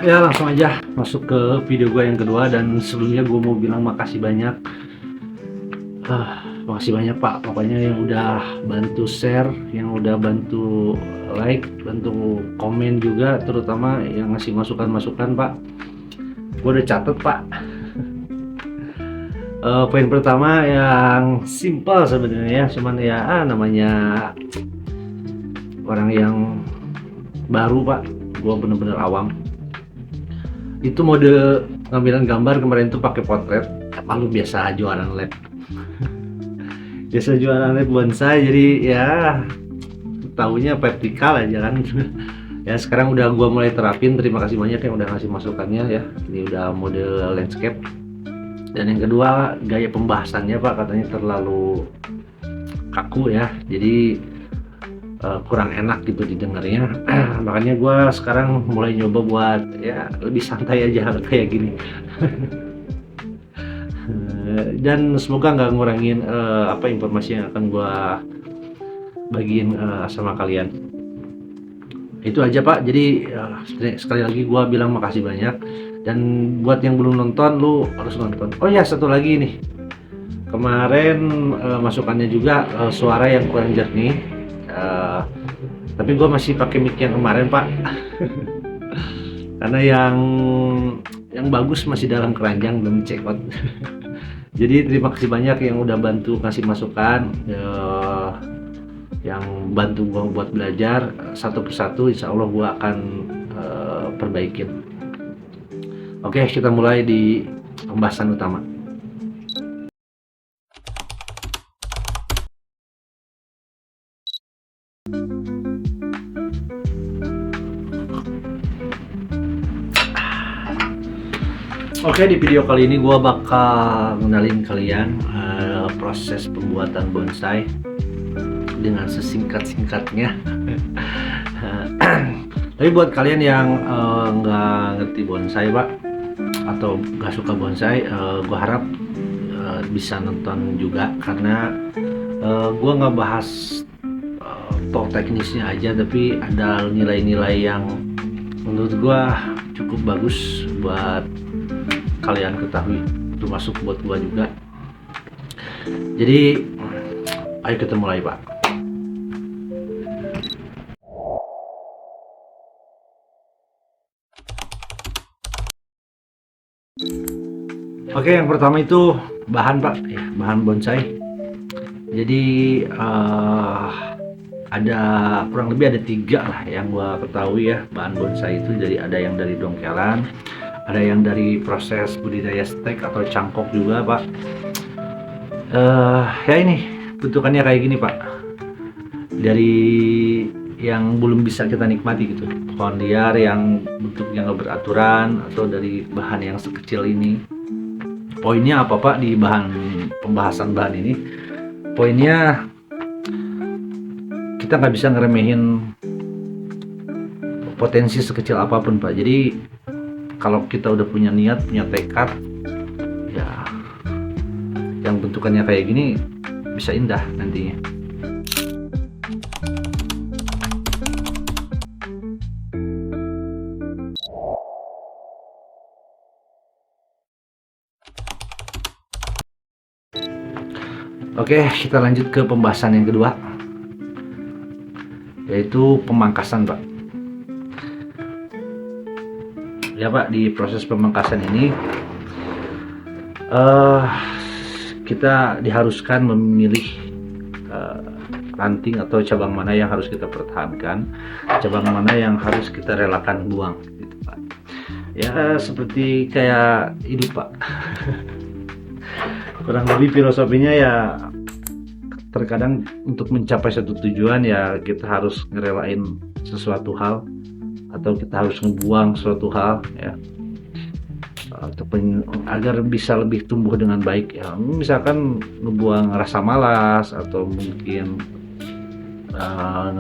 Ya langsung aja masuk ke video gue yang kedua, dan sebelumnya gue mau bilang makasih banyak. Makasih banyak Pak, pokoknya yang udah bantu share, yang udah bantu like, bantu komen juga, terutama yang ngasih masukan-masukan Pak. Gue udah catet Pak. Poin pertama yang simple sebenarnya, cuman ya namanya orang yang baru Pak, gue bener-bener awam. Itu mode ngambilan gambar kemarin tuh pakai potret, apa lu biasa jualan lab? Biasa jualan lab bonsai, jadi ya tahunya vertikal aja kan. Ya sekarang udah gua mulai terapin, terima kasih banyak yang udah ngasih masukannya ya. Ini udah mode landscape. Dan yang kedua, gaya pembahasannya Pak katanya terlalu kaku ya, jadi kurang enak gitu didengarnya. Makanya gue sekarang mulai nyoba buat ya lebih santai aja kayak gini. Dan semoga nggak ngurangin apa informasi yang akan gue bagiin sama kalian. Itu aja Pak, jadi sekali lagi gue bilang makasih banyak, dan buat yang belum nonton lu harus nonton. Oh ya, satu lagi nih, kemarin masukannya juga suara yang kurang jernih, tapi gue masih pakai mic yang kemarin Pak. Karena yang bagus masih dalam keranjang, belum check out. Jadi terima kasih banyak yang udah bantu kasih masukan, yang bantu gua buat belajar satu persatu. Insya Allah gua akan perbaikin. Oke, kita mulai di pembahasan utama. Oke, di video kali ini gue bakal ngenalin kalian proses pembuatan bonsai dengan sesingkat-singkatnya. Tapi buat kalian yang nggak ngerti bonsai Pak, atau nggak suka bonsai, gue harap bisa nonton juga, karena gue nggak bahas talk teknisnya aja, tapi ada nilai-nilai yang menurut gue cukup bagus buat kalian ketahui, termasuk buat gua juga. Jadi ayo kita mulai Pak. Oke, yang pertama itu bahan Pak, ya, bahan bonsai. Jadi ada kurang lebih ada 3 lah yang gua ketahui ya bahan bonsai itu. Jadi ada yang dari dongkelan, ada yang dari proses budidaya stek atau cangkok juga Pak. Ya ini bentukannya kayak gini Pak, dari yang belum bisa kita nikmati gitu, pohon liar yang bentuknya nggak beraturan, atau dari bahan yang sekecil ini. Poinnya apa Pak di pembahasan bahan ini? Poinnya kita nggak bisa ngeremehin potensi sekecil apapun Pak. Jadi kalau kita udah punya niat, punya tekad, ya yang bentukannya kayak gini bisa indah nantinya. Oke, kita lanjut ke pembahasan yang kedua, yaitu pemangkasan Pak. Ya Pak, di proses pemangkasan ini kita diharuskan memilih ranting atau cabang mana yang harus kita pertahankan, cabang mana yang harus kita relakan buang gitu Pak. Ya seperti kayak hidup Pak. Kurang lebih filosofinya ya, terkadang untuk mencapai satu tujuan ya kita harus ngerelain sesuatu hal, atau kita harus ngebuang suatu hal ya, ataupun agar bisa lebih tumbuh dengan baik ya. Misalkan ngebuang rasa malas, atau mungkin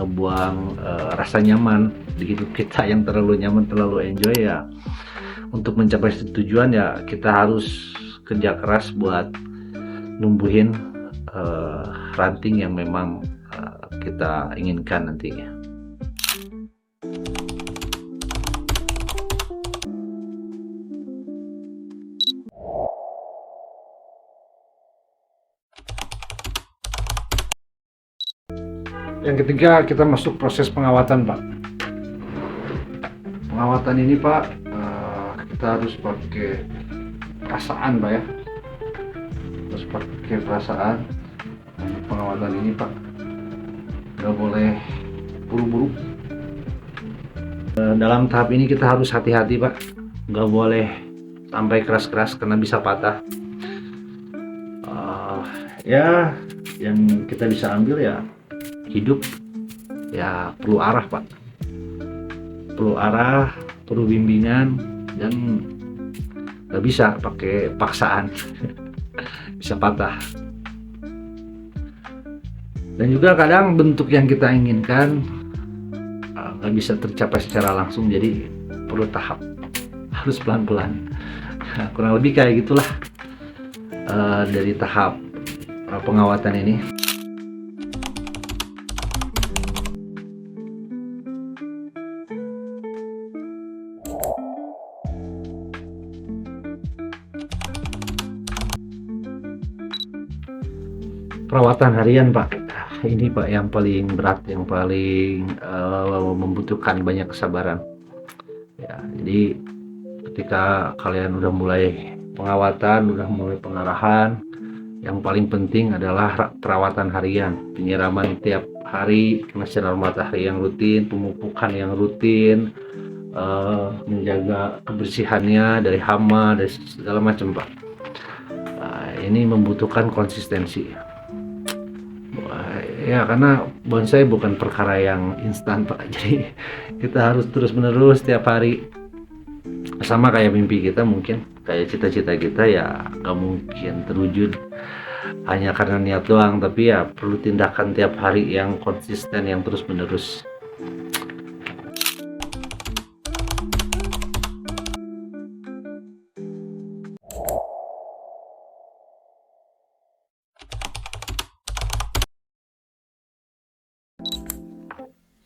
ngebuang rasa nyaman di hidup kita yang terlalu nyaman, terlalu enjoy ya. Untuk mencapai tujuan ya kita harus kerja keras buat numbuhin ranting yang memang kita inginkan nantinya. Yang ketiga, kita masuk proses pengawatan, Pak. Pengawatan ini, Pak, kita harus pakai perasaan, Pak ya. Harus pakai perasaan. Pengawatan ini, Pak, nggak boleh buru-buru. Dalam tahap ini kita harus hati-hati, Pak. Nggak boleh sampai keras-keras karena bisa patah. Ya, yang kita bisa ambil ya hidup ya perlu arah, Pak. Perlu arah, perlu bimbingan, dan nggak bisa pakai paksaan. Bisa patah. Dan juga kadang bentuk yang kita inginkan nggak bisa tercapai secara langsung, jadi perlu tahap, harus pelan-pelan. Nah, kurang lebih kayak gitulah dari tahap pengawatan ini. Perawatan harian, Pak, ini, Pak, yang paling berat, yang paling membutuhkan banyak kesabaran ya. Jadi ketika kalian udah mulai pengawatan, udah mulai pengarahan, yang paling penting adalah perawatan harian, penyiraman tiap hari kena sinar matahari yang rutin, pemupukan yang rutin, menjaga kebersihannya dari hama, dari segala macam, Pak. Ini membutuhkan konsistensi. Ya, karena bonsai bukan perkara yang instan, Pak. Jadi kita harus terus menerus tiap hari. Sama kayak mimpi kita, mungkin kayak cita-cita kita ya nggak mungkin terwujud hanya karena niat doang, tapi ya perlu tindakan tiap hari yang konsisten, yang terus menerus.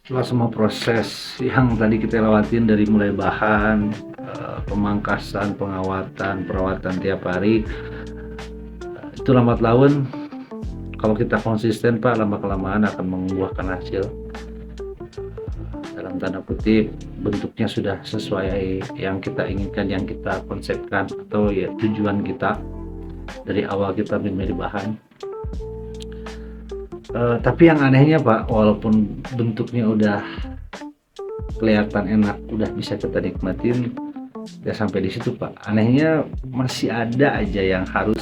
Setelah semua proses yang tadi kita lewatin, dari mulai bahan, pemangkasan, pengawatan, perawatan tiap hari, itu lambat laun kalau kita konsisten, Pak, lama-kelamaan akan membuahkan hasil. Dalam tanda kutip, bentuknya sudah sesuai yang kita inginkan, yang kita konsepkan, atau ya tujuan kita dari awal kita memilih bahan. Tapi yang anehnya, Pak, walaupun bentuknya udah kelihatan enak, udah bisa kita nikmatin, ya sampai di situ, Pak. Anehnya masih ada aja yang harus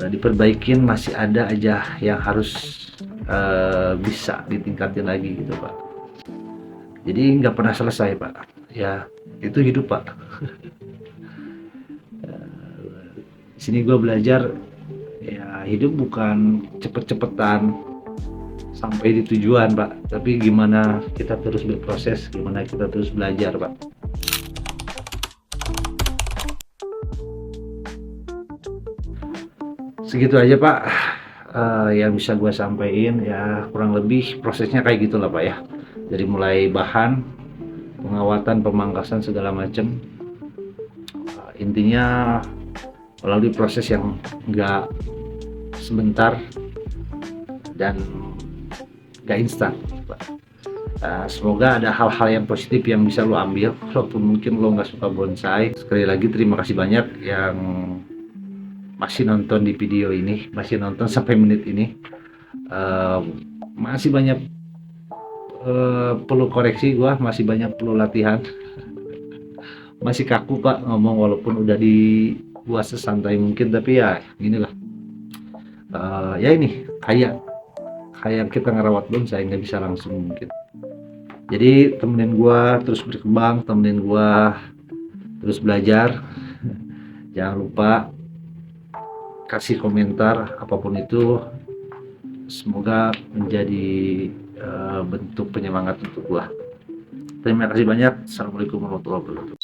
diperbaikin, masih ada aja yang harus bisa ditingkatin lagi gitu, Pak. Jadi nggak pernah selesai, Pak. Ya itu hidup, Pak. Di sini gue belajar ya, hidup bukan cepet-cepetan sampai di tujuan, Pak, tapi gimana kita terus berproses, gimana kita terus belajar, Pak. Segitu aja, Pak, yang bisa gue sampaikan. Ya kurang lebih prosesnya kayak gitulah, Pak ya, dari mulai bahan, pengawatan, pemangkasan, segala macam. Intinya melalui proses yang enggak sebentar dan gak instan, Pak. Semoga ada hal-hal yang positif yang bisa lo ambil, walaupun mungkin lo nggak suka bonsai. Sekali lagi terima kasih banyak yang masih nonton di video ini, masih nonton sampai menit ini. Masih banyak perlu koreksi, gua masih banyak perlu latihan. Masih kaku, Pak, ngomong walaupun udah dibuat sesantai mungkin, tapi ya inilah. Ya ini kayak kita ngerawat bonsai, nggak bisa langsung mungkin. Jadi temenin gua terus berkembang, temenin gua terus belajar. Jangan lupa kasih komentar apapun itu, semoga menjadi bentuk penyemangat untuk gua. Terima kasih banyak. Assalamualaikum warahmatullahi wabarakatuh.